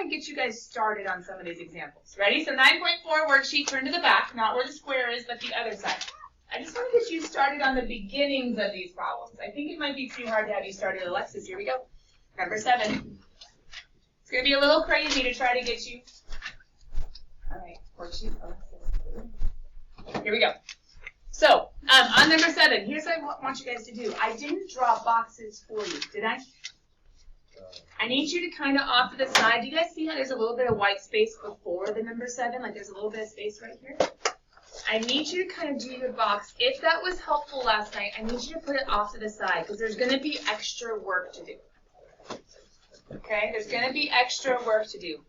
to get you guys started on some of these examples. Ready? So 9.4 worksheet, turn to the back, not where the square is, but the other side. I just want to get you started on the beginnings of these problems. I think it might be too hard to have you started, Alexis. Here we go. Number 7. It's going to be a little crazy to try to get you. All right, worksheet. Here we go. So, on number 7, here's what I want you guys to do. I didn't draw boxes for you, did I? I need you to kind of off to the side. Do you guys see how there's a little bit of white space before the number 7? Like there's a little bit of space right here? I need you to kind of do your box. If that was helpful last night, I need you to put it off to the side because there's going to be extra work to do. Okay? There's going to be extra work to do.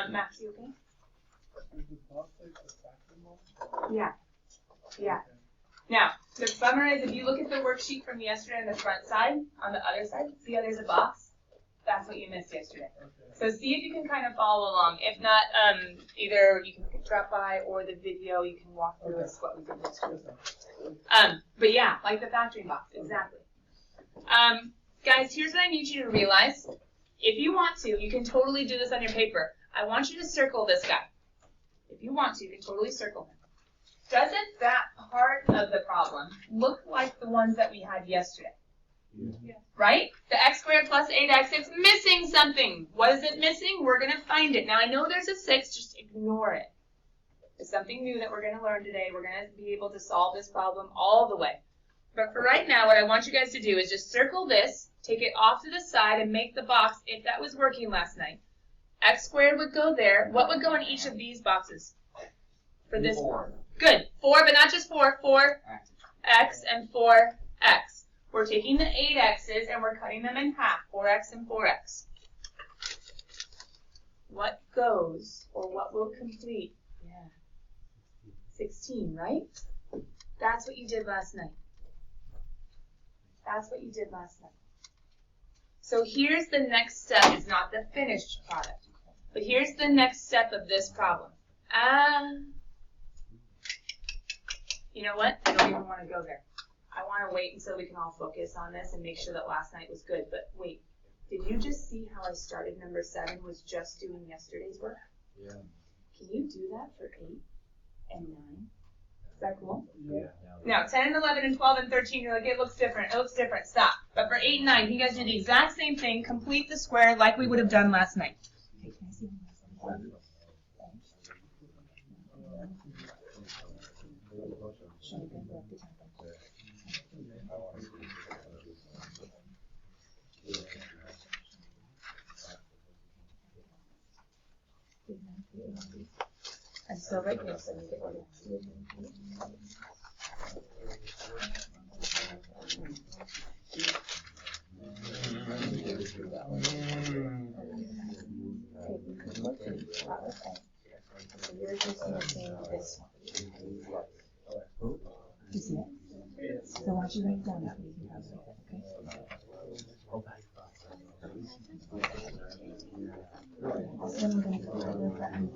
Max, you okay? Yeah. Yeah. Now, the bummer is if you look at the worksheet from yesterday on the front side, on the other side, see how there's a box? That's what you missed yesterday. So see if you can kind of follow along. If not, either you can drop by or the video, you can walk through us what we did this week. But yeah, like the factoring box, exactly. Guys, here's what I need you to realize. If you want to, you can totally do this on your paper. I want you to circle this guy. If you want to, you can totally circle him. Doesn't that part of the problem look like the ones that we had yesterday? Yeah. Right? The x squared plus 8x, it's missing something. What is it missing? We're going to find it. Now, I know there's a 6, just ignore it. It's something new that we're going to learn today. We're going to be able to solve this problem all the way. But for right now, what I want you guys to do is just circle this, take it off to the side, and make the box, if that was working last night. X squared would go there. What would go in each of these boxes? For this 4. Good. 4, but not just 4. 4x and 4x. We're taking the 8x's and we're cutting them in half. 4x and 4x. What goes, or what will complete? Yeah. 16, right? That's what you did last night. That's what you did last night. So here's the next step. It's not the finished product. But here's the next step of this problem. You know what? I don't even want to go there. I want to wait until we can all focus on this and make sure that last night was good. But wait, did you just see how I started number 7 was just doing yesterday's work? Yeah. Can you do that for 8 and 9? Is that cool? Yeah. Now, 10 and 11 and 12 and 13, you're like, it looks different. It looks different. Stop. But for 8 and 9, you guys do the exact same thing. Complete the square like we would have done last night. Okay, can I see one? I'm still right here, so you get one. So you're just missing this one. You see it? So why don't you write it down that way you can have it, okay? Also, I'm going to go over that and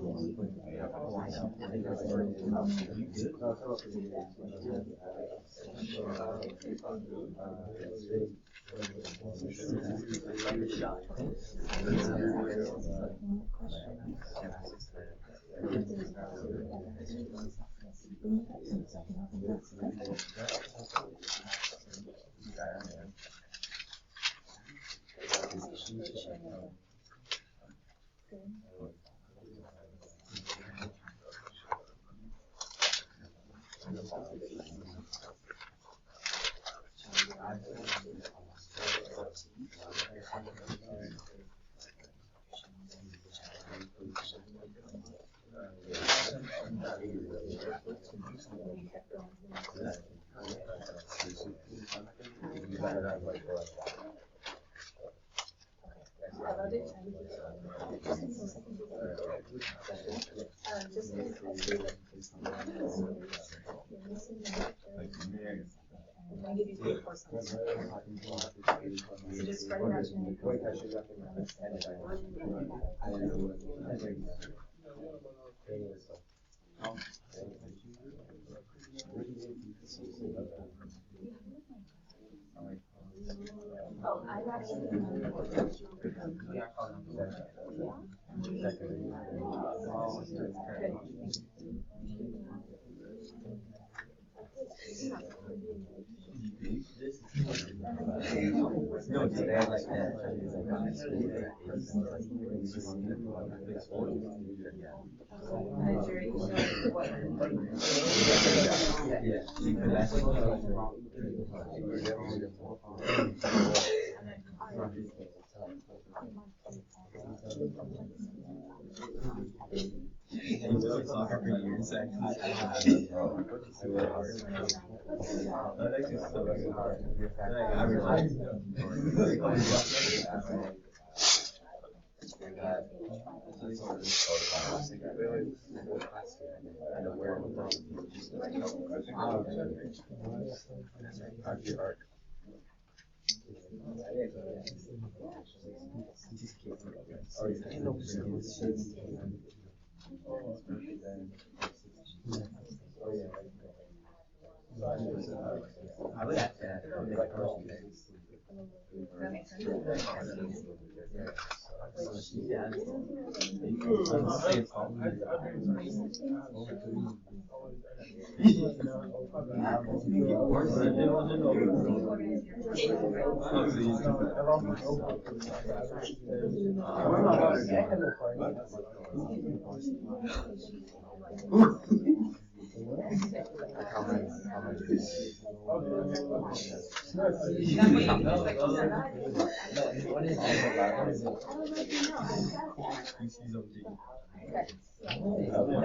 Soccer for years, I would have to make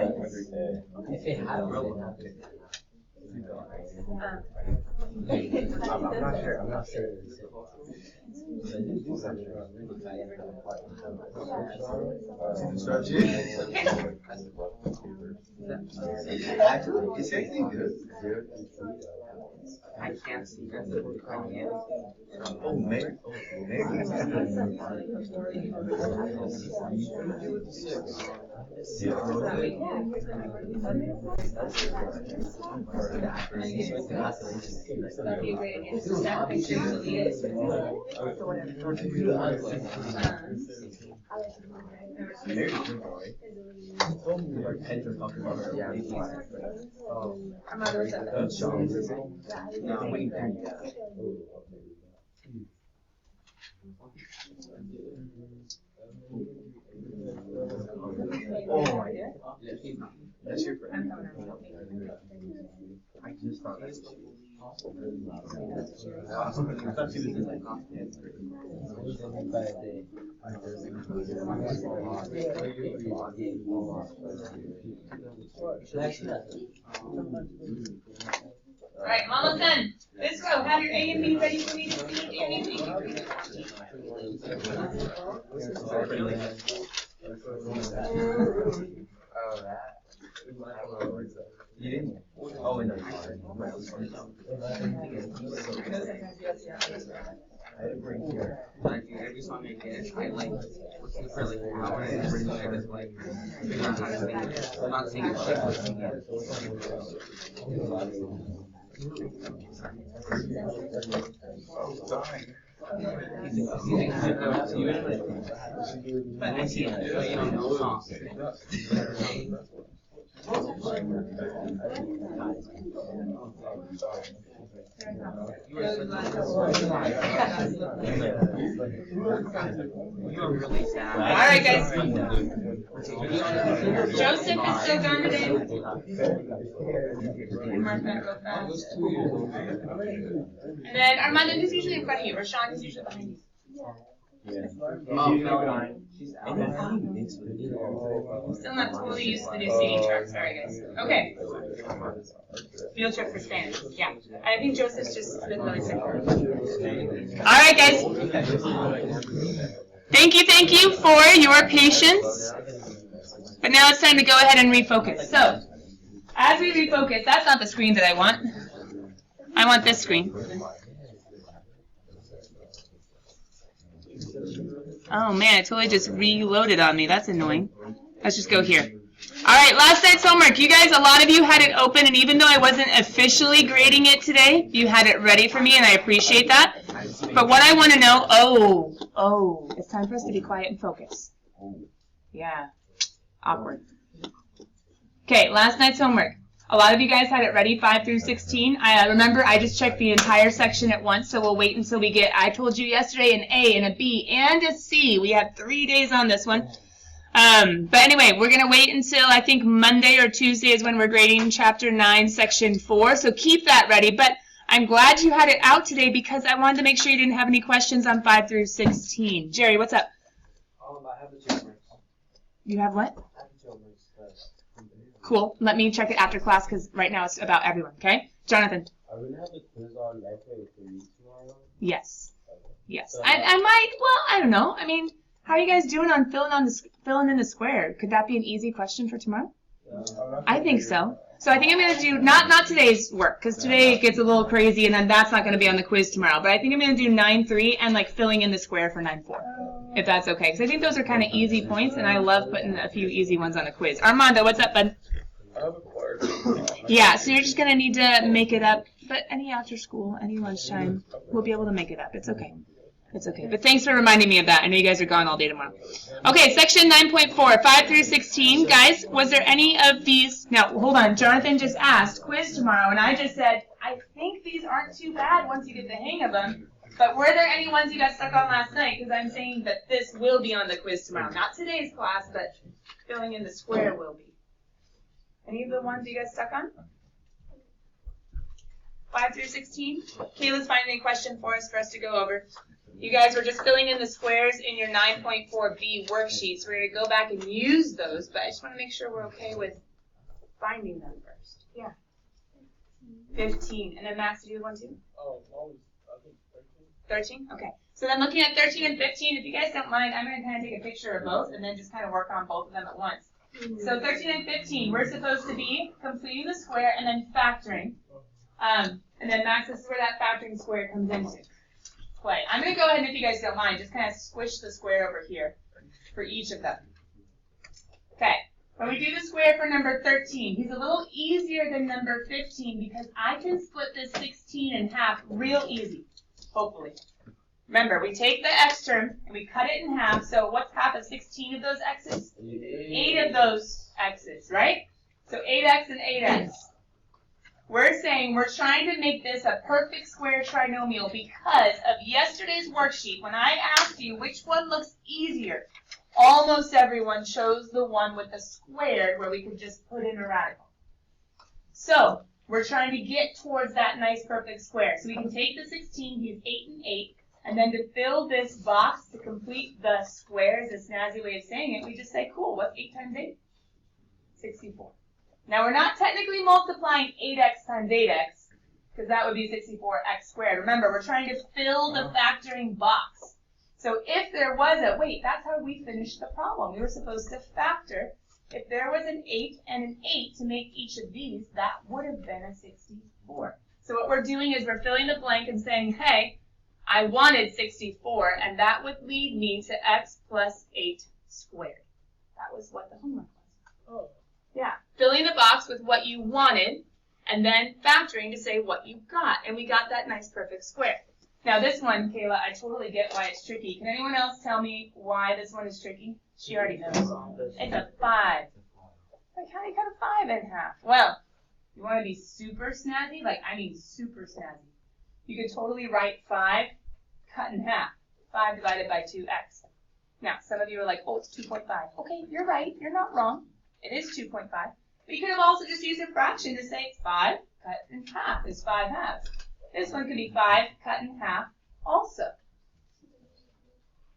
a person. I'm not sure. Actually, is anything good? I can't see that. Oh, Mary. That'd be a great idea. Just snap a picture and delete it. Our mother was at the No, wait. Oh my God. That's your friend. I just thought that was I thought she was in like All right, I'm almost done. This row, have your A and B ready for me to see if anything. Oh, that. You didn't? Oh, no. I didn't bring here. Like every song I get, I like listen for like an hour and bring it as like figure out how to make it. I'm not saying it's like listening it. But I see it, so you don't know songs. You were really sad. All right, guys. Joseph is still garmented. Mark that real fast. And then Armando is usually in front of you. Rashawn is usually behind you. She's out. I'm still not totally used to the new seating chart. Sorry, guys. Okay. Field trip for Spanish. Yeah. I think Joseph's just been really sick. All right, guys. Thank you for your patience. But now it's time to go ahead and refocus. So, as we refocus, that's not the screen that I want. I want this screen. Oh man, it totally just reloaded on me. That's annoying. Let's just go here. All right, last night's homework. You guys, a lot of you had it open, and even though I wasn't officially grading it today, you had it ready for me, and I appreciate that. But what I want to know, it's time for us to be quiet and focus. Yeah, awkward. Okay, last night's homework. A lot of you guys had it ready, 5 through 16. I remember I just checked the entire section at once, so we'll wait until we get, I told you yesterday, an A and a B and a C. We have 3 days on this one. But anyway, we're going to wait until I think Monday or Tuesday is when we're grading Chapter 9, Section 4. So keep that ready. But I'm glad you had it out today because I wanted to make sure you didn't have any questions on 5 through 16. Jerry, what's up? I have the tumors. You have what? I have the tumors. Cool. Let me check it after class because right now it's about everyone, okay? Jonathan? Are we going to have the quiz on 9.3 tomorrow? Yes. Yes. So I might, well, I don't know. I mean, how are you guys doing on filling in the square? Could that be an easy question for tomorrow? I think so. So I think I'm going to do, not today's work, because today it gets a little crazy, and then that's not going to be on the quiz tomorrow. But I think I'm going to do 9.3 and, like, filling in the square for 9.4, if that's okay. Because I think those are kind of easy points, and I love putting a few easy ones on the quiz. Armando, what's up, bud? I have a question. Yeah, so you're just going to need to make it up. But any after school, any lunchtime, we'll be able to make it up. It's okay. It's okay. But thanks for reminding me of that. I know you guys are gone all day tomorrow. Okay, section 9.4, 5 through 16. Guys, was there any of these? Now, hold on. Jonathan just asked, quiz tomorrow, and I just said, I think these aren't too bad once you get the hang of them. But were there any ones you got stuck on last night? Because I'm saying that this will be on the quiz tomorrow. Not today's class, but filling in the square will be. Any of the ones you got stuck on? 5 through 16? Kayla's finding a question for us to go over. You guys were just filling in the squares in your 9.4B worksheet, so we're going to go back and use those, but I just want to make sure we're okay with finding them first. Yeah. 15. And then Max, did you have one too? Oh, I think 13. 13? Okay. So then looking at 13 and 15, if you guys don't mind, I'm going to kind of take a picture of both and then just kind of work on both of them at once. So 13 and 15, we're supposed to be completing the square and then factoring. And then Max, this is where that factoring square comes into play. I'm going to go ahead and, if you guys don't mind, just kind of squish the square over here for each of them. Okay, when we do the square for number 13, he's a little easier than number 15 because I can split this 16 in half real easy, hopefully. Remember, we take the x term and we cut it in half, so what's half of 16 of those x's? 8 of those x's, right? So 8x and 8x. We're saying we're trying to make this a perfect square trinomial because of yesterday's worksheet. When I asked you which one looks easier, almost everyone chose the one with the squared where we could just put in a radical. So we're trying to get towards that nice perfect square. So we can take the 16, he's 8 and 8, and then to fill this box to complete the square is a snazzy way of saying it, we just say, cool, what's 8 times 8? 64. Now, we're not technically multiplying 8x times 8x, because that would be 64x squared. Remember, we're trying to fill the factoring box. So if there was a, wait, that's how we finished the problem. We were supposed to factor. If there was an 8 and an 8 to make each of these, that would have been a 64. So what we're doing is we're filling the blank and saying, hey, I wanted 64, and that would lead me to x plus 8 squared. That was what the homework was. Yeah, filling the box with what you wanted, and then factoring to say what you got. And we got that nice perfect square. Now this one, Kayla, I totally get why it's tricky. Can anyone else tell me why this one is tricky? She already knows. It's a 5. Like, how do you cut a 5 in half? Well, you want to be super snazzy? Like, I mean super snazzy. You could totally write 5 cut in half. 5 divided by 2x. Now, some of you are like, oh, it's 2.5. Okay, you're right. You're not wrong. It is 2.5. But you could have also just used a fraction to say 5 cut in half is 5 halves. This one could be 5 cut in half also.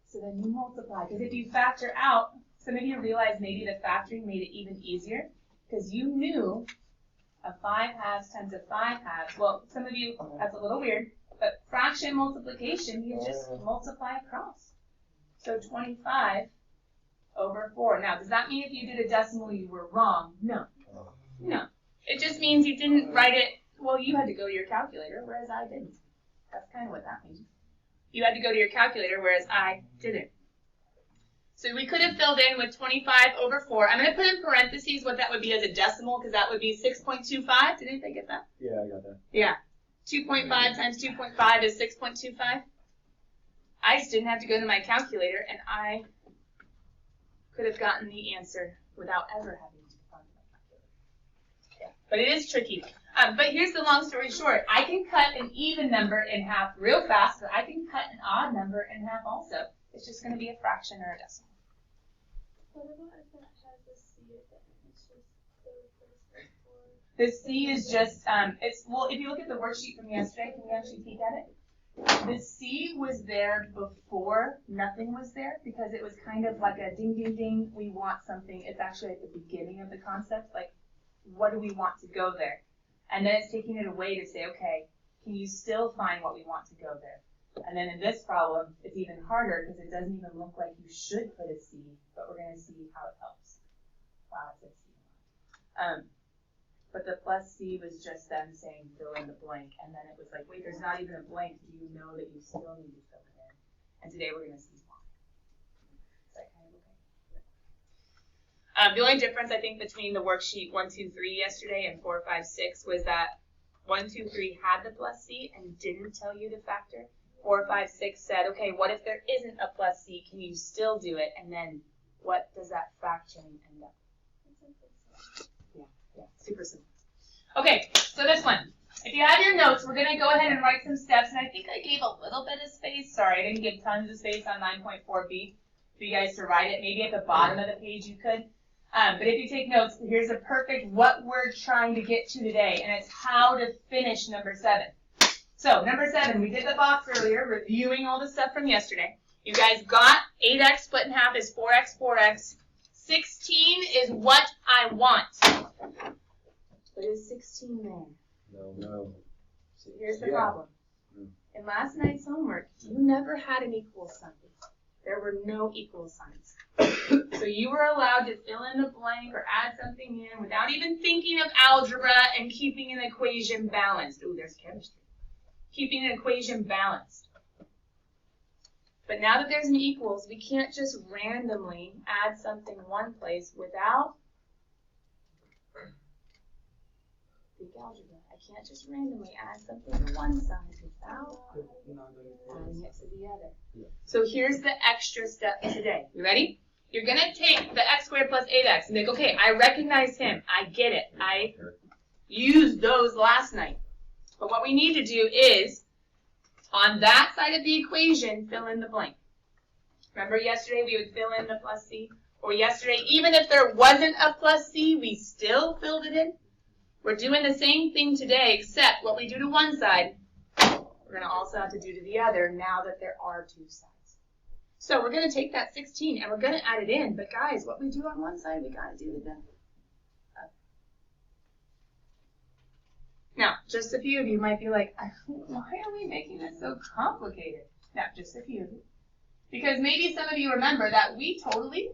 So then you multiply. Because if you factor out, some of you realize maybe the factoring made it even easier. Because you knew a 5 halves times a 5 halves. Well, some of you, that's a little weird. But fraction multiplication, you just multiply across. So 25 over 4. Now, does that mean if you did a decimal you were wrong? No. No. It just means you didn't write it, well, you had to go to your calculator, whereas I didn't. That's kind of what that means. You had to go to your calculator, whereas I didn't. So we could have filled in with 25 over 4. I'm going to put in parentheses what that would be as a decimal, because that would be 6.25. Did anybody get that? Yeah, I got that. Yeah. 2.5 times 2.5 is 6.25. I just didn't have to go to my calculator, and I could have gotten the answer without ever having to find my calculator. Yeah. But it is tricky. But here's the long story short. I can cut an even number in half real fast, but I can cut an odd number in half also. It's just going to be a fraction or a decimal. What about if it has a C at the end? It's just the replacement for. The C is just, well, if you look at the worksheet from yesterday, can you actually peek at it? The C was there before nothing was there because it was kind of like a ding, ding, ding, we want something. It's actually at the beginning of the concept, like, what do we want to go there? And then it's taking it away to say, okay, can you still find what we want to go there? And then in this problem, it's even harder because it doesn't even look like you should put a C, but we're going to see how it helps. Wow, it says C. But the plus C was just them saying fill in the blank, and then it was like, wait, there's not even a blank. Do you know that you still need to fill it in? And today we're going to see why. Is that kind of okay? The only difference I think between the worksheet 1, 2, 3 yesterday and 4, 5, 6 was that 1, 2, 3 had the plus C and didn't tell you to factor. 4, 5, 6 said, okay, what if there isn't a plus C? Can you still do it? And then what does that factoring end up? Yeah, super simple. Okay, so this one. If you have your notes, we're going to go ahead and write some steps. And I think I gave a little bit of space. Sorry, I didn't give tons of space on 9.4b for you guys to write it. Maybe at the bottom of the page you could. But if you take notes, here's a perfect what we're trying to get to today. And it's how to finish number 7. So, number 7, we did the box earlier, reviewing all the stuff from yesterday. You guys got 8x split in half is 4x, 4x. 16 is what I want. But is 16 there? No. Here's the problem. In last night's homework, you never had an equal sign. There were no equal signs. So you were allowed to fill in the blank or add something in without even thinking of algebra and keeping an equation balanced. Ooh, there's chemistry. Keeping an equation balanced. But now that there's an equals, we can't just randomly add something one place without big algebra. I can't just randomly add something to one side without adding it to the other. So here's the extra step today. You ready? You're going to take the x squared plus 8x and be like, okay, I recognize him. I get it. I used those last night. But what we need to do is, on that side of the equation, fill in the blank. Remember yesterday we would fill in the plus c? Or yesterday, even if there wasn't a plus c, we still filled it in? We're doing the same thing today, except what we do to one side, we're going to also have to do to the other now that there are two sides. So we're going to take that 16 and we're going to add it in. But guys, what we do on one side, we got to do to the other. Now, just a few of you might be like, why are we making this so complicated? Now, just a few of you. Because maybe some of you remember that we totally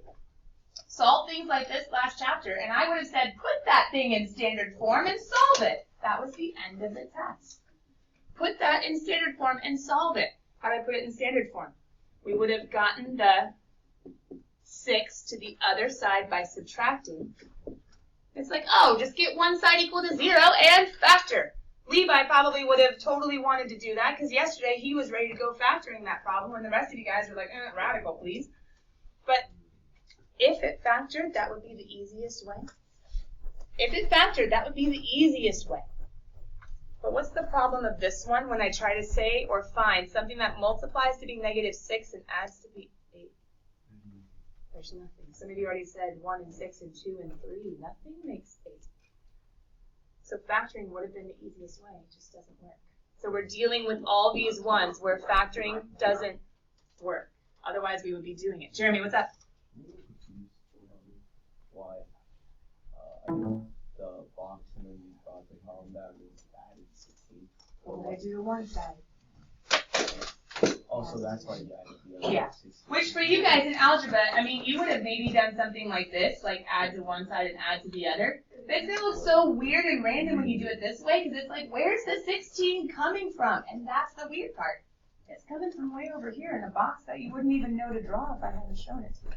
solved things like this last chapter, and I would have said, put that thing in standard form and solve it. That was the end of the test. Put that in standard form and solve it. How do I put it in standard form? We would have gotten the 6 to the other side by subtracting. It's like, oh, just get one side equal to 0 and factor. Levi probably would have totally wanted to do that because yesterday he was ready to go factoring that problem and the rest of you guys were like, radical, please. But if it factored, that would be the easiest way. If it factored, that would be the easiest way. But what's the problem of this one when I try to say or find something that multiplies to be -6 and adds to be 8? There's nothing. Some of you already said 1 and 6 and 2 and 3. Nothing makes 8. So factoring would have been the easiest way. It just doesn't work. So we're dealing with all these ones where factoring doesn't work. Otherwise, we would be doing it. Jeremy, what's up? Why? The box and then you brought the column down and added 16. What did I do to one side? Also, that's why you added the other Yeah. 16. Which for you guys in algebra, I mean, you would have maybe done something like this, like add to one side and add to the other. But it's going to look so weird and random when you do it this way, because it's like, where's the 16 coming from? And that's the weird part. It's coming from way over here in a box that you wouldn't even know to draw if I hadn't shown it to you.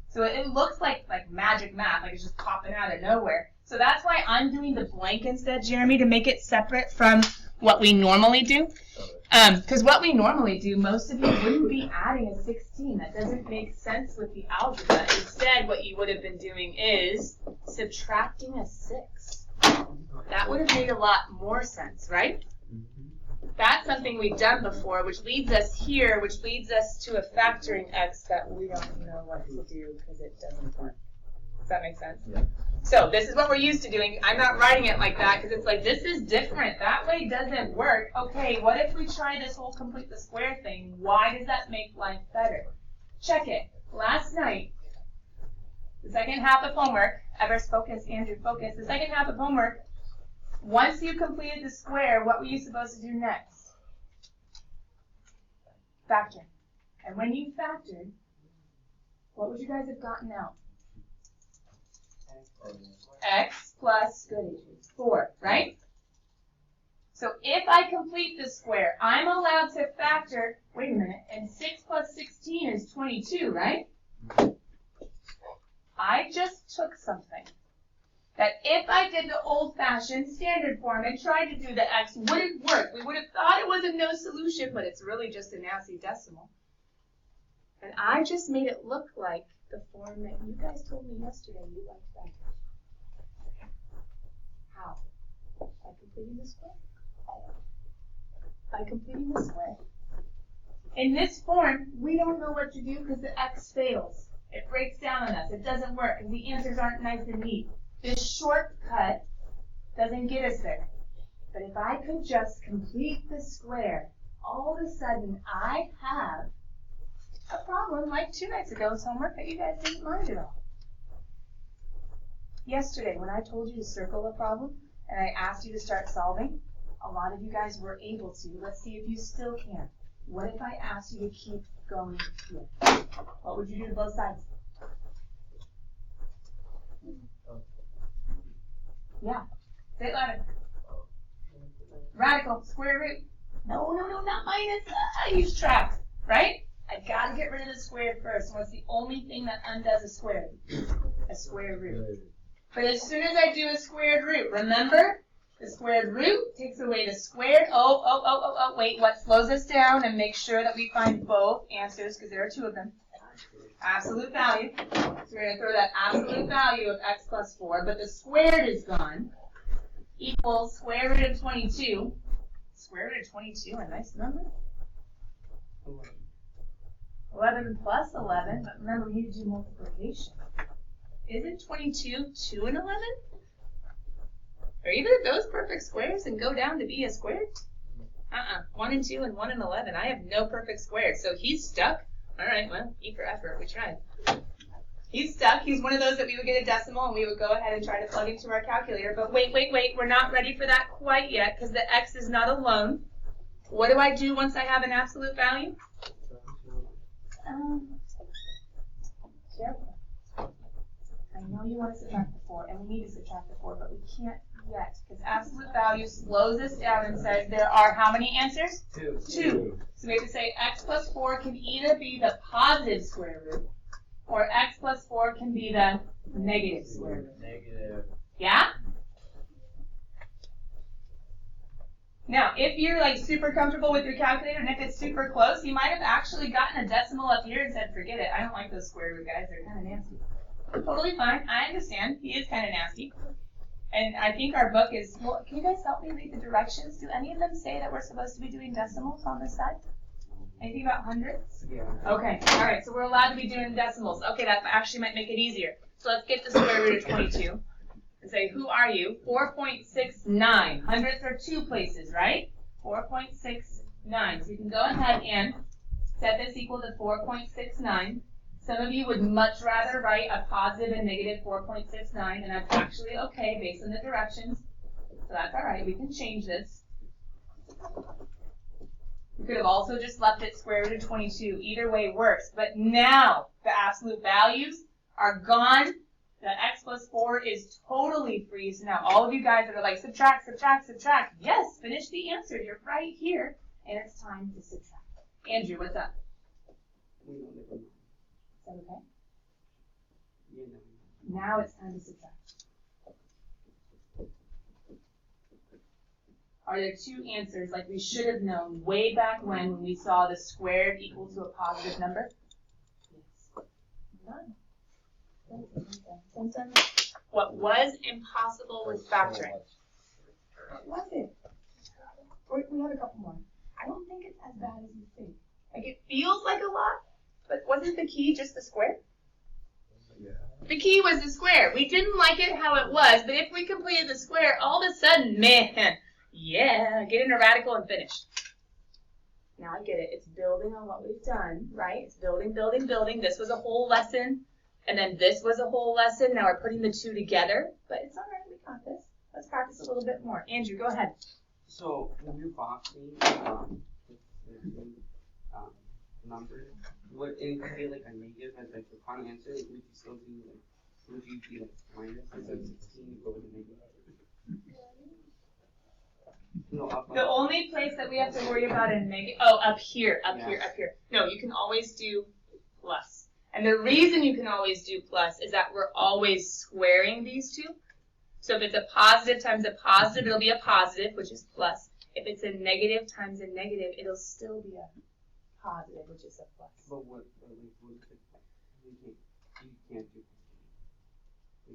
So it looks like magic math, like it's just popping out of nowhere. So that's why I'm doing the blank instead, Jeremy, to make it separate from what we normally do. Because what we normally do, most of you wouldn't be adding a 16. That doesn't make sense with the algebra. Instead, what you would have been doing is subtracting a 6. That would have made a lot more sense, right? That's something we've done before, which leads us here, which leads us to a factoring x that we don't know what to do because it doesn't work. Does that make sense? Yeah. So this is what we're used to doing. I'm not writing it like that because it's like, this is different. That way doesn't work. Okay, what if we try this whole complete the square thing? Why does that make life better? Check it. Last night, the second half of homework, Evers, focus, Andrew, focus. The second half of homework, once you completed the square, what were you supposed to do next? Factor. And when you factored, what would you guys have gotten out? X plus, good, 4, right? So if I complete the square, I'm allowed to factor, wait a minute, and 6 plus 16 is 22, right? I just took something that if I did the old-fashioned standard form and tried to do the x, wouldn't work. We would have thought it was a no solution, but it's really just a nasty decimal. And I just made it look like the form that you guys told me yesterday you liked better. How? By completing the square. By completing the square. In this form, we don't know what to do because the x fails. It breaks down on us. It doesn't work because the answers aren't nice and neat. This shortcut doesn't get us there. But if I could just complete the square, all of a sudden I have a problem like 2 nights ago's homework that you guys didn't mind at all. Yesterday, when I told you to circle a problem and I asked you to start solving, a lot of you guys were able to. Let's see if you still can. What if I asked you to keep going here? What would you do to both sides? Yeah. Say it louder. Radical, square root. No, not minus. He's trapped, right? I gotta get rid of the squared first. So what's the only thing that undoes a square? A square root. But as soon as I do a squared root, remember? The squared root takes away the squared. Wait, what slows us down and makes sure that we find both answers, because there are 2 of them. Absolute value. So we're going to throw that absolute value of x plus 4, but the squared is gone, equals square root of 22. Square root of 22, a nice number. 11 plus 11, but remember we need to do multiplication. Isn't 22 2 and 11? Are either of those perfect squares and go down to be a square? 1 and 2 and 1 and 11. I have no perfect squares, so he's stuck. All right, well, E for effort, we tried. He's stuck. He's one of those that we would get a decimal and we would go ahead and try to plug into our calculator. But wait, we're not ready for that quite yet because the x is not alone. What do I do once I have an absolute value? Sure. I know you want to subtract the 4, and we need to subtract the 4, but we can't yet because absolute value slows us down and says there are how many answers? 2. 2. So we have to say x plus 4 can either be the positive square root or x plus 4 can be the negative square root. Negative. Yeah? Now, if you're like super comfortable with your calculator and if it's super close, you might have actually gotten a decimal up here and said, forget it. I don't like those square root guys. They're kind of nasty. Totally fine. I understand. He is kind of nasty. And I think our book is, well, can you guys help me read the directions? Do any of them say that we're supposed to be doing decimals on this side? Anything about hundreds? Yeah. Okay. All right. So we're allowed to be doing decimals. Okay, that actually might make it easier. So let's get the square root of 22 and say, who are you? 4.69. Hundredths are 2 places, right? 4.69. So you can go ahead and set this equal to 4.69. Some of you would much rather write a positive and negative 4.69, and that's actually okay based on the directions. So that's all right. We can change this. We could have also just left it square root of 22. Either way works. But now the absolute values are gone. The x plus 4 is totally free. So now all of you guys that are like, subtract, subtract, subtract. Yes, finish the answer. You're right here. And it's time to subtract. Andrew, what's up? We don't live in Is that okay? yeah, no. Now it's time to subtract. Are there 2 answers like we should have known way back when we saw the squared equal to a positive number? Yes. None. What was impossible was factoring. What was it? We have a couple more. I don't think it's as bad as you think. Like, it feels like a lot, but wasn't the key just the square? Yeah. The key was the square. We didn't like it how it was, but if we completed the square, all of a sudden, man, yeah, get into radical and finish. Now I get it. It's building on what we've done, right? It's building, building, building. This was a whole lesson, and then this was a whole lesson. Now we're putting the two together, but it's all right. We got this. Let's practice a little bit more. Andrew, go ahead. So when you're boxing numbers, would it say like a negative as like the final answer? Would you still do like? Would you be like minus instead of 16? You go with a negative. No, up. The only place that we have to worry about in negative, oh, up here. No, you can always do plus. And the reason you can always do plus is that we're always squaring these two. So if it's a positive times a positive, it'll be a positive, which is plus. If it's a negative times a negative, it'll still be a positive, which is a plus. But what you can't do.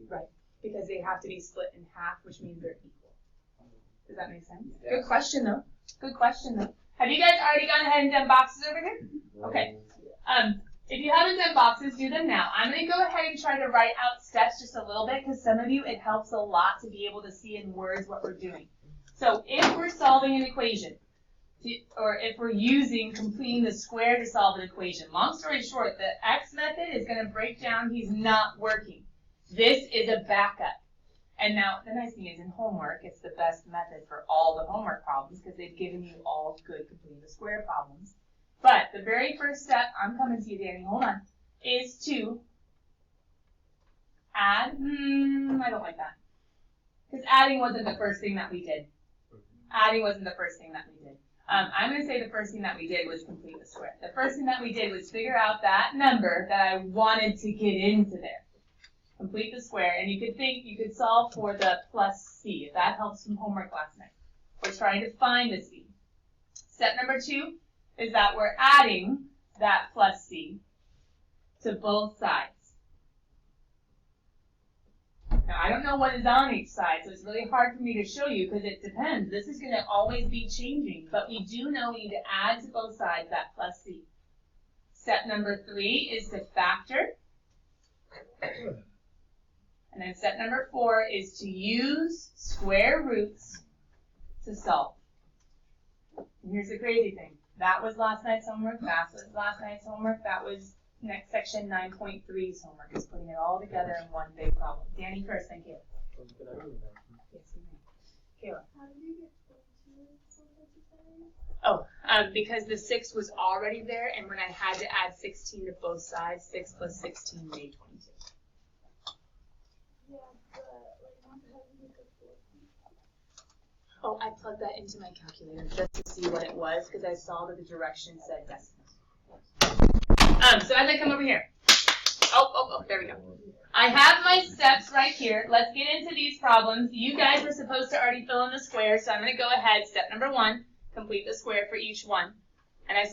Right, because they have to be split in half, which means they're equal. Does that make sense? Yeah. Good question, though. Good question, though. Have you guys already gone ahead and done boxes over here? Okay. If you haven't done boxes, do them now. I'm going to go ahead and try to write out steps just a little bit, because some of you, it helps a lot to be able to see in words what we're doing. So if we're solving an equation, or if we're completing the square to solve an equation, long story short, the X method is going to break down, he's not working. This is a backup. And now, the nice thing is in homework, it's the best method for all the homework problems because they've given you all good completing the square problems. But the very first step, I'm coming to you, Danny, hold on, is to add, I don't like that. Because adding wasn't the first thing that we did. I'm going to say the first thing that we did was complete the square. The first thing that we did was figure out that number that I wanted to get into there. Complete the square, and you could solve for the plus c, if that helps from homework last night. We're trying to find the c. Step number 2 is that we're adding that plus c to both sides. Now, I don't know what is on each side, so it's really hard for me to show you because it depends. This is going to always be changing, but we do know we need to add to both sides that plus c. Step number 3 is to factor. And then step number 4 is to use square roots to solve. And here's the crazy thing. That was last night's homework. That was last night's homework. That was next section 9.3's homework. Is putting it all together in one big problem. Danny first, thank you. Yes, Kayla. How did you get 22? Oh, because the 6 was already there, and when I had to add 16 to both sides, 6 plus 16 made 22. Yeah, but like, how did you get the 14? Oh, I plugged that into my calculator just to see what it was because I saw that the direction said decimals. So as I come over here, oh, there we go. I have my steps right here. Let's get into these problems. You guys were supposed to already fill in the square, so I'm going to go ahead. Step number 1, complete the square for each one. And I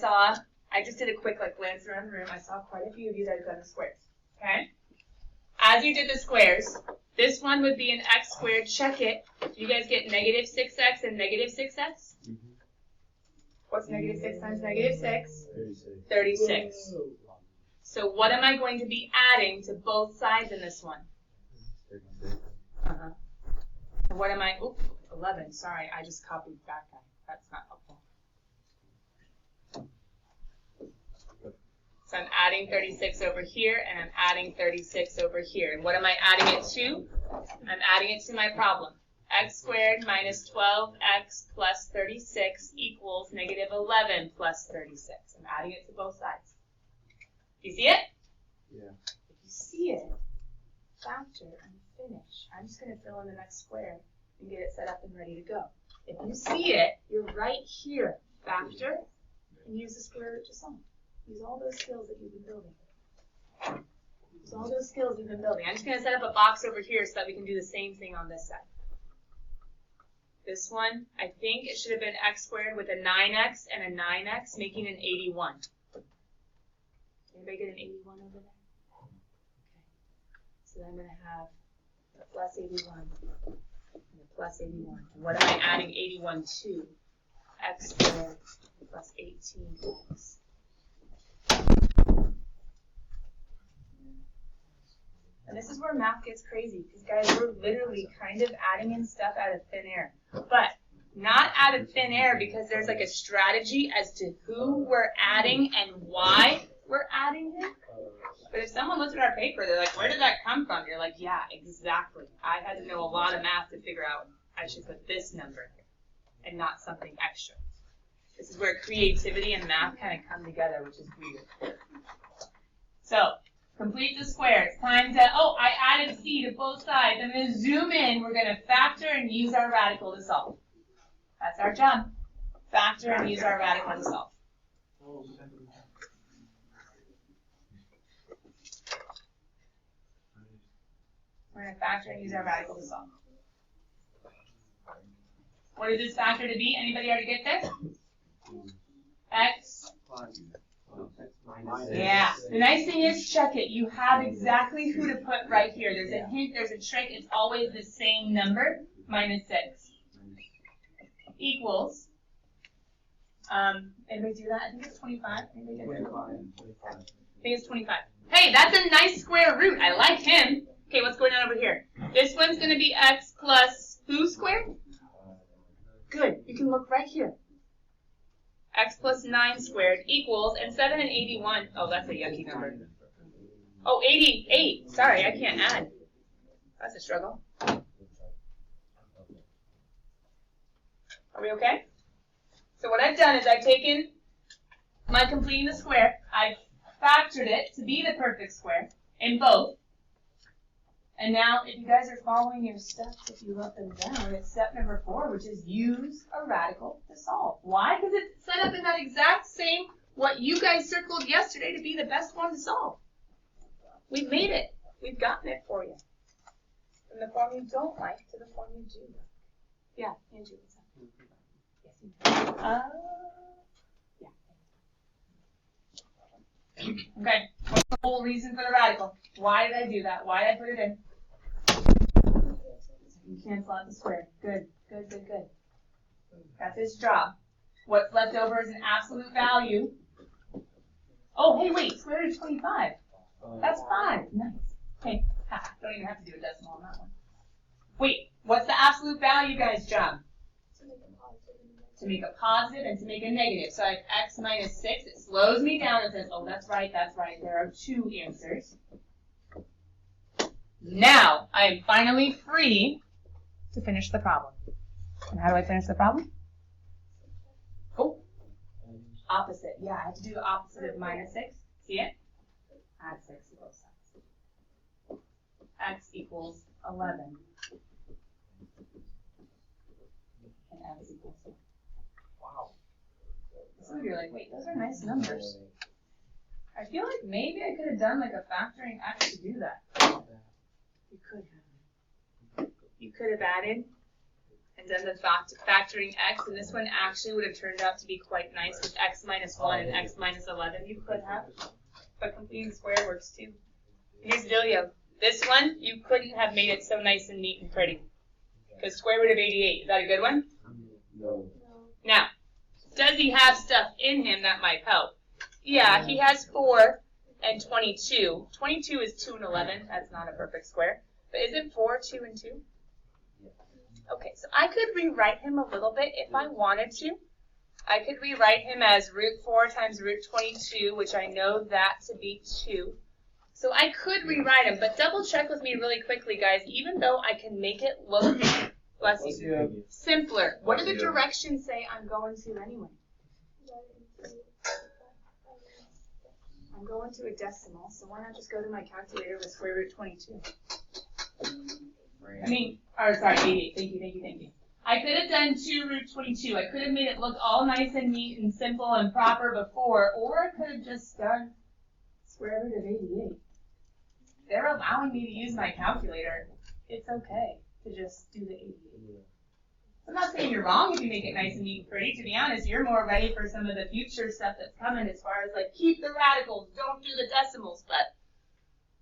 just did a quick glance around the room. I saw quite a few of you that have done the squares. Okay? As you did the squares, this one would be an x squared. Check it. You guys get negative 6x and negative 6x? What's negative 6 times negative 6? 36. So what am I going to be adding to both sides in this one? And what am I, 11, sorry, I just copied that guy. That's not helpful. So I'm adding 36 over here, and I'm adding 36 over here. And what am I adding it to? I'm adding it to my problem. X squared minus 12x plus 36 equals negative 11 plus 36. I'm adding it to both sides. You see it? Yeah. If you see it, factor and finish. I'm just going to fill in the next square and get it set up and ready to go. If you see it, you're right here. Factor and use the square root to solve. Use all those skills that you've been building. Use all those skills you've been building. I'm just going to set up a box over here so that we can do the same thing on this side. This one, I think it should have been x squared with a 9x and a 9x, making an 81. Anybody get an 81 over there? Okay. So then I'm going to have a plus 81, and a plus 81. And what am I adding 81 to? X squared plus 18x. And this is where math gets crazy, because guys, we're literally kind of adding in stuff out of thin air. But not out of thin air, because there's like a strategy as to who we're adding and why we're adding it. But if someone looks at our paper, they're like, where did that come from? You're like, yeah, exactly. I had to know a lot of math to figure out I should put this number here and not something extra. This is where creativity and math kind of come together, which is weird. So, complete the square. It's time to, oh, I added c to both sides. I'm going to zoom in. We're going to factor and use our radical to solve. That's our job. Factor and use our radical to solve. We're going to factor and use our radical to solve. What is this factor to be? Anybody already get this? X. Yeah. The nice thing is, check it. You have exactly who to put right here. There's a hint, there's a trick. It's always the same number, minus 6. Equals. Anybody do that? I think it's 25. Anybody get that? I think it's 25. Hey, that's a nice square root. I like him. Okay, what's going on over here? This one's going to be x plus who squared? Good. You can look right here. X plus 9 squared equals, and 7 and 81. Oh, that's a yucky number. Oh, 88. Sorry, I can't add. That's a struggle. Are we okay? So what I've done is I've taken my completing the square. I've factored it to be the perfect square in both. And now, if you guys are following your steps, if you wrote them down, it's step number 4, which is use a radical to solve. Why? Because it's set up in that exact same, what you guys circled yesterday to be the best one to solve. We've made it. We've gotten it for you. From the form you don't like to the form you do like. Yeah, Andrew, what's up? Yes, you do. Yeah. Okay, what's the whole reason for the radical? Why did I do that? Why did I put it in? You cancel out the square. Good, good, good, good. That's his job. What's left over is an absolute value. Oh, hey, wait, square root of 25. That's 5. Nice. Okay, don't even have to do a decimal on that one. Wait, what's the absolute value, guys' job? To make a positive and to make a negative. So I have x minus 6. It slows me down and says, oh, that's right, that's right. There are 2 answers. Now, I am finally free to finish the problem. And how do I finish the problem? Oh, opposite. Yeah, I have to do the opposite of minus 6. See it? Add 6 to both sides. X equals 11. And x equals 4. Wow. Some of you are like, wait, those are nice numbers. I feel like maybe I could have done like a factoring x to do that. You could have. You could have added and done the factoring x, and this one actually would have turned out to be quite nice with x minus 1 and x minus 11. You could have. But completing the square works too. Here's the dealio. This one, you couldn't have made it so nice and neat and pretty. Because square root of 88, is that a good one? No. Now, does he have stuff in him that might help? Yeah, he has 4 and 22. 22 is 2 and 11. That's not a perfect square. But isn't 4 2 and 2? Okay, so I could rewrite him a little bit if I wanted to. I could rewrite him as root 4 times root 22, which I know that to be 2. So I could rewrite him, but double check with me really quickly, guys, even though I can make it look, bless you, simpler. What do the directions say I'm going to anyway? I'm going to a decimal, so why not just go to my calculator with square root 22? Sorry, 88. Thank you. I could have done 2 root 22. I could have made it look all nice and neat and simple and proper before, or I could have just done square root of 88. They're allowing me to use my calculator. It's okay to just do the 88. I'm not saying you're wrong if you make it nice and neat and pretty. To be honest, you're more ready for some of the future stuff that's coming as far as like keep the radicals, don't do the decimals. But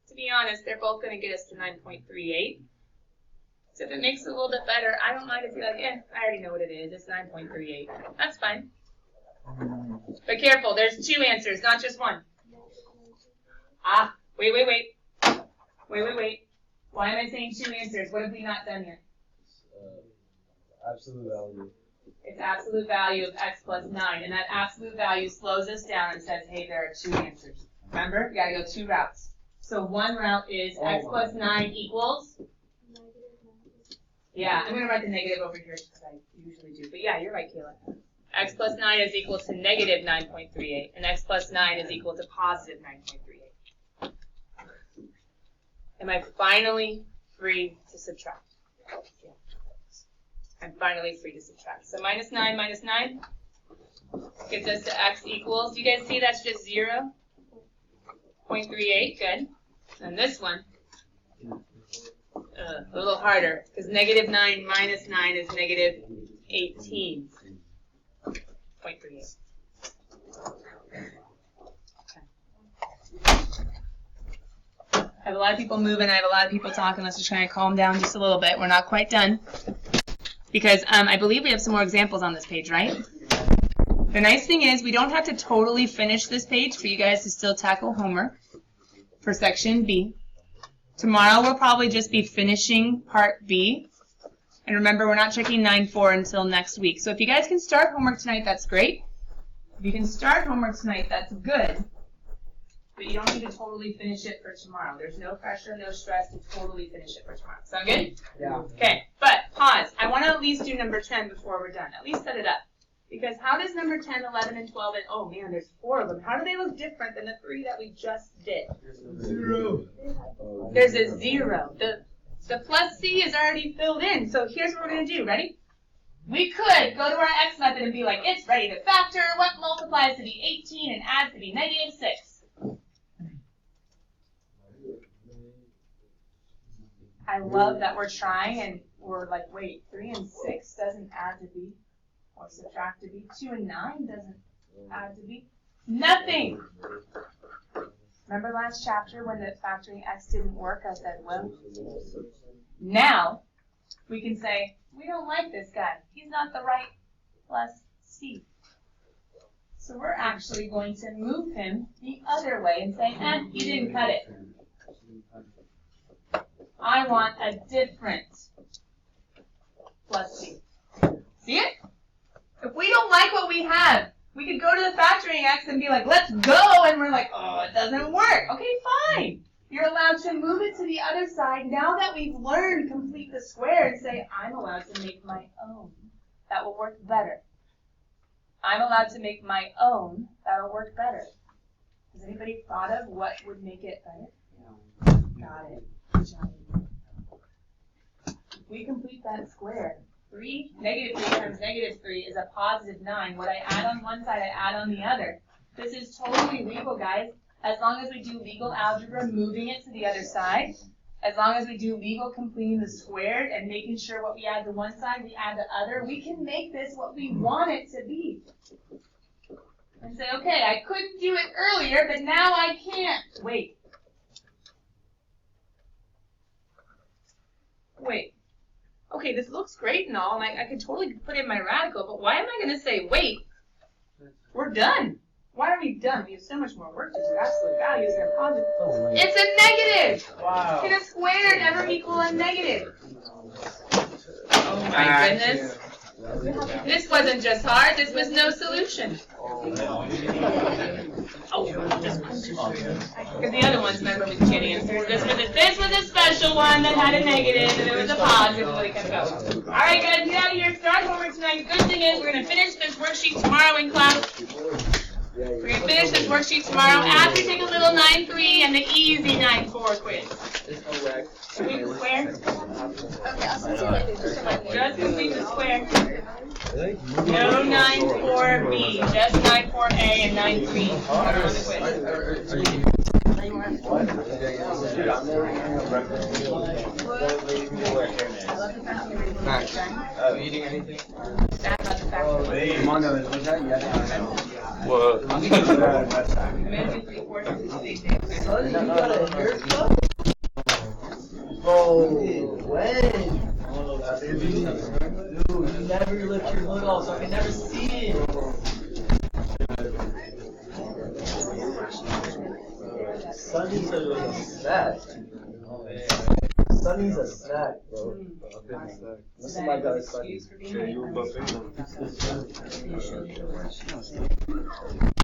to be honest, they're both going to get us to 9.38. So if it makes it a little bit better, I don't mind if you're like, I already know what it is. It's 9.38. That's fine. But careful, there's two answers, not just one. Ah, wait. Why am I saying two answers? What have we not done yet? Absolute value. It's absolute value of x plus 9. And that absolute value slows us down and says, hey, there are two answers. Remember, you got to go two routes. So one route is x plus 9 equals. Yeah, I'm going to write the negative over here because I usually do. But yeah, you're right, Kayla. X plus 9 is equal to negative 9.38. And x plus 9 is equal to positive 9.38. Am I finally free to subtract? Yeah. I'm finally free to subtract. So minus 9 gets us to x equals. Do you guys see that's just 0.38? Good. And this one, a little harder, because negative 9 minus 9 is negative 18.38. I have a lot of people moving. I have a lot of people talking. Let's just try and calm down just a little bit. We're not quite done. Because I believe we have some more examples on this page, right? The nice thing is we don't have to totally finish this page for you guys to still tackle homework for section B. Tomorrow we'll probably just be finishing part B. And remember, we're not checking 9.4 until next week. So if you guys can start homework tonight, that's great. If you can start homework tonight, that's good. But you don't need to totally finish it for tomorrow. There's no pressure, no stress to totally finish it for tomorrow. Sound good? Yeah. Okay, but pause. I want to at least do number 10 before we're done. At least set it up. Because how does number 10, 11, and 12, and oh man, there's 4 of them. How do they look different than the 3 that we just did? 0. There's a 0. The plus C is already filled in. So here's what we're going to do. Ready? We could go to our X method and be like, it's ready to factor. What multiplies to be 18 and adds to be negative 6? I love that we're trying and we're like, wait, 3 and 6 doesn't add to B or subtract to B. 2 and 9 doesn't add to B. Nothing! Remember last chapter when the factoring X didn't work? I said, well, now we can say, we don't like this guy. He's not the right plus C. So we're actually going to move him the other way and say, he didn't cut it. I want a different plus C. See it? If we don't like what we have, we could go to the factoring X and be like, let's go, and we're like, oh, it doesn't work. Okay, fine. You're allowed to move it to the other side. Now that we've learned complete the square and say, I'm allowed to make my own. That will work better. I'm allowed to make my own. That'll work better. Has anybody thought of what would make it better? Got it. Good job. If we complete that square, negative 3 times negative 3 is a positive 9. What I add on one side, I add on the other. This is totally legal, guys. As long as we do legal algebra, moving it to the other side. As long as we do legal completing the squared and making sure what we add to one side, we add to the other, we can make this what we want it to be. And say, okay, I couldn't do it earlier, but now I can't. Wait. Okay, this looks great and all, and I could totally put in my radical, but why am I going to say, wait, we're done? Why are we done? We have so much more work to do. Absolute values are positive. It's a negative! Wow. Can a square never equal a negative? Oh my goodness. This wasn't just hard, this was no solution. Because the other ones, remember, we can't answer. This was a special one that had a negative, and there was a positive, and we kept going. Alright guys, get out of here, start homework tonight. The good thing is we're going to finish this worksheet tomorrow in class. We're going to finish this worksheet tomorrow after you take a little 9-3 and the easy 9-4 quiz. Complete the square? Okay, I'll send you later. Just complete the square. No 9-4B, just 9-4A and 9-3 on the quiz. Eating anything? That's not the factor. What? Maybe 3/4 of the state. Oh, when? Dude, you never lift your hood off, so I can never see it. Sunny's a snack. Sunny's a snack, bro. Listen to my guy, Sunny. Excuse for being late.